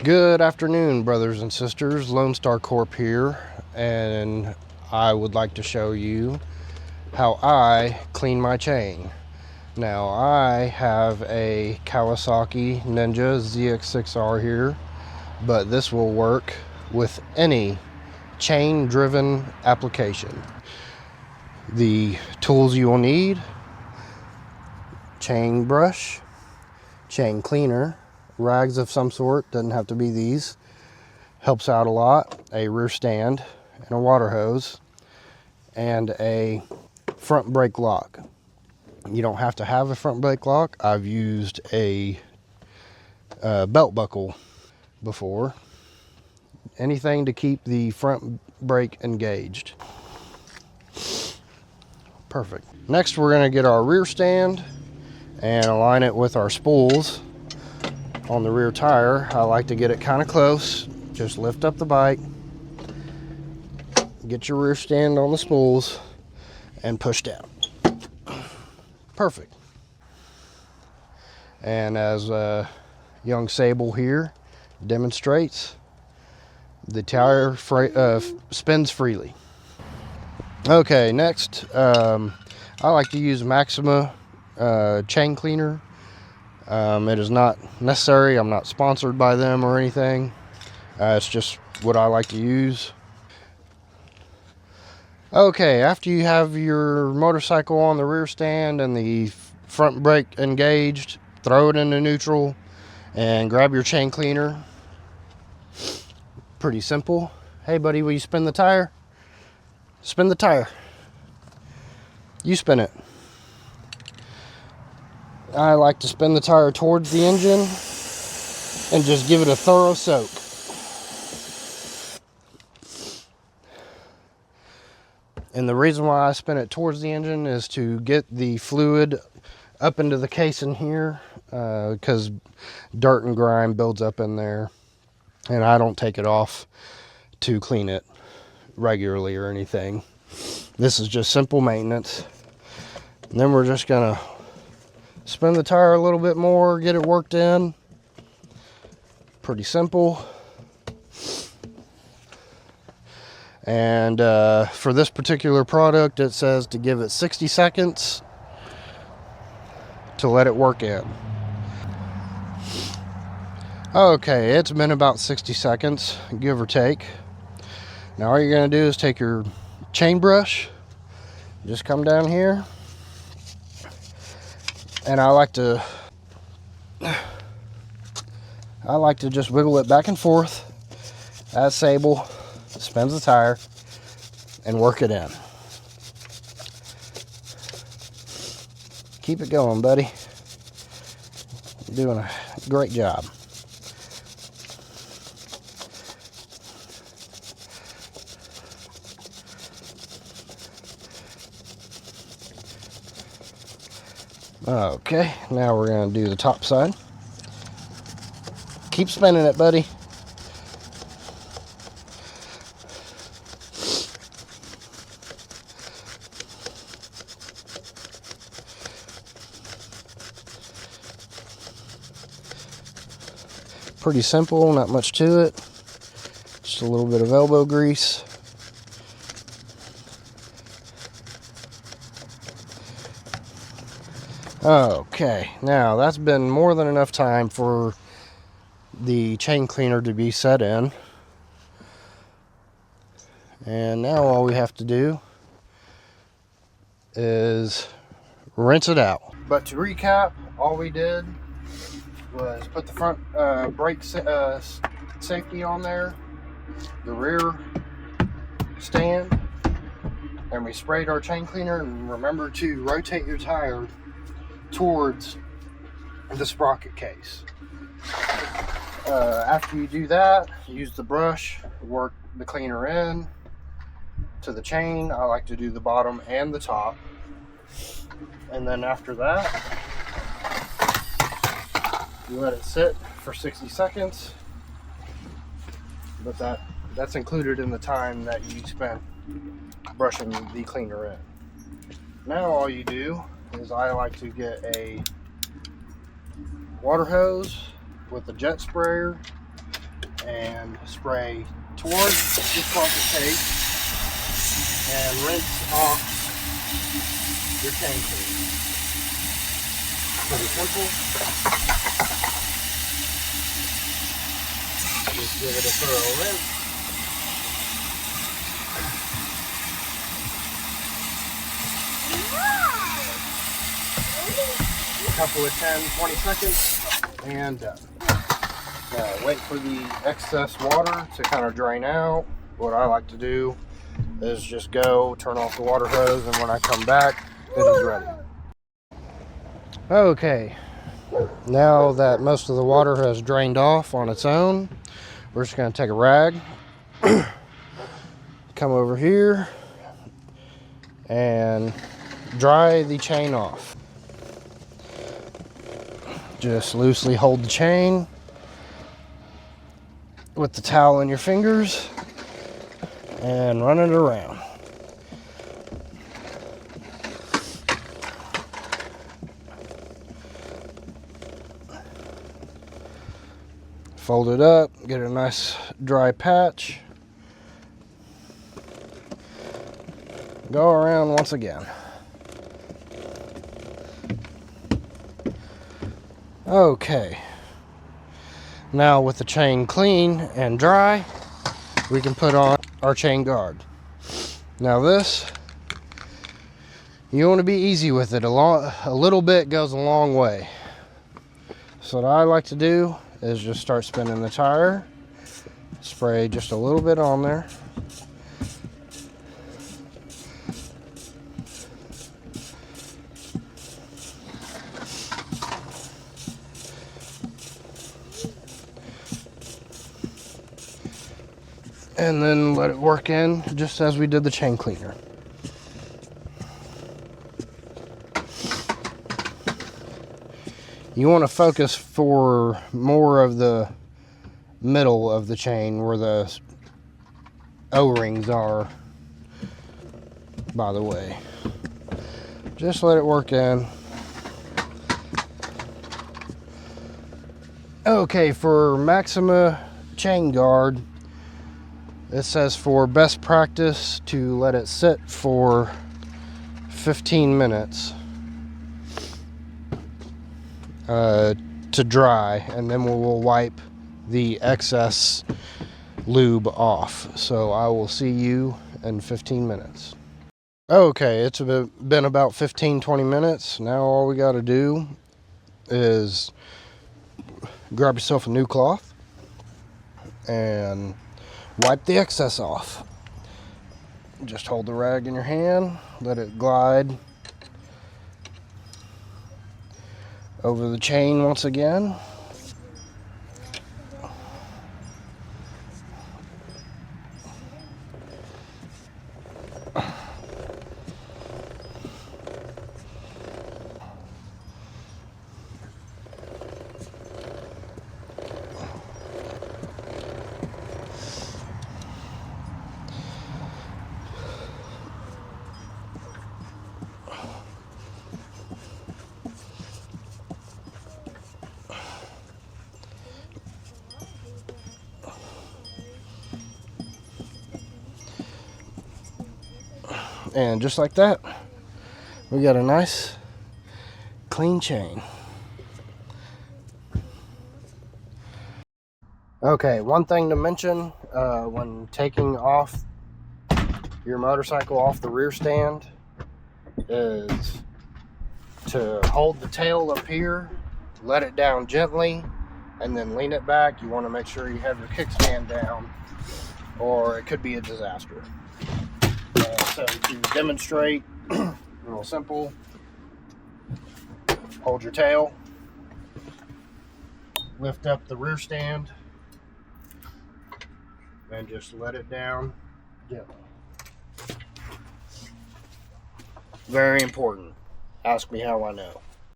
Good afternoon, brothers and sisters. Lone Star Corp here, and I would like to show you how I clean my chain. Now, I have a Kawasaki Ninja ZX6R here, but this will work with any chain-driven application. The tools you will need: chain brush, chain cleaner, rags of some sort, doesn't have to be these, helps out a lot, a rear stand and a water hose, and a front brake lock. You don't have to have a front brake lock. I've used a belt buckle before. Anything to keep the front brake engaged. Perfect. Next, we're going to get our rear stand and align it with our spools on the rear tire. I like to get it kind of close. Just lift up the bike, get your rear stand on the spools, and push down. Perfect. And as young Sable here demonstrates, the tire spins freely. Okay, next, I like to use Maxima chain cleaner. It is not necessary. I'm not sponsored by them or anything. It's just what I like to use. Okay, after you have your motorcycle on the rear stand and the front brake engaged, throw it into neutral and grab your chain cleaner. Pretty simple. Hey buddy, will you spin the tire? Spin the tire. You spin it. I like to spin the tire towards the engine and just give it a thorough soak. And the reason why I spin it towards the engine is to get the fluid up into the casing here, because dirt and grime builds up in there, and I don't take it off to clean it regularly or anything. This is just simple maintenance. And then we're just gonna spin the tire a little bit more, get it worked in. Pretty simple. And for this particular product, it says to give it 60 seconds to let it work in. Okay, it's been about 60 seconds, give or take. Now all you're gonna do is take your chain brush, just come down here, and I like to just wiggle it back and forth as Sable spins the tire and work it in. Keep it going, buddy. You're doing a great job. Okay, now we're going to do the top side. Keep spinning it, buddy. Pretty simple, not much to it. Just a little bit of elbow grease. Okay, now that's been more than enough time for the chain cleaner to be set in. And now all we have to do is rinse it out. But to recap, all we did was put the front brake safety on there, the rear stand, and we sprayed our chain cleaner. And remember to rotate your tire towards the sprocket case. After you do that, use the brush, work the cleaner in to the chain. I like to do the bottom and the top. And then after that, you let it sit for 60 seconds. But that's included in the time that you spent brushing the cleaner in. Now all you do is I like to get a water hose with a jet sprayer and spray towards the front of the case and rinse off your chain cleaner. Pretty simple. Just give it a thorough rinse. A couple of 10-20 seconds and done. Now wait for the excess water to kind of drain out. What I like to do is just go turn off the water hose, and when I come back it is ready. Okay, now that most of the water has drained off on its own, we're just going to take a rag, come over here and dry the chain off. Just loosely hold the chain with the towel in your fingers and run it around. Fold it up, get a nice dry patch. Go around once again. Okay. Now with the chain clean and dry, we can put on our chain guard. Now this, you want to be easy with it. A little bit goes a long way. So what I like to do is just start spinning the tire, spray just a little bit on there. And then let it work in just as we did the chain cleaner. You want to focus for more of the middle of the chain where the O-rings are, by the way. Just let it work in. Okay, for Maxima chain guard, it says for best practice to let it sit for 15 minutes to dry, and then we will wipe the excess lube off. So I will see you in 15 minutes. Okay, it's been about 15-20 minutes. Now all we got to do is grab yourself a new cloth and wipe the excess off. Just hold the rag in your hand, let it glide over the chain once again. And just like that, we got a nice clean chain. Okay, one thing to mention when taking off your motorcycle off the rear stand is to hold the tail up here, let it down gently, and then lean it back. You want to make sure you have your kickstand down, or it could be a disaster. So to demonstrate, real simple, hold your tail, lift up the rear stand, and just let it down gently. Very important. Ask me how I know.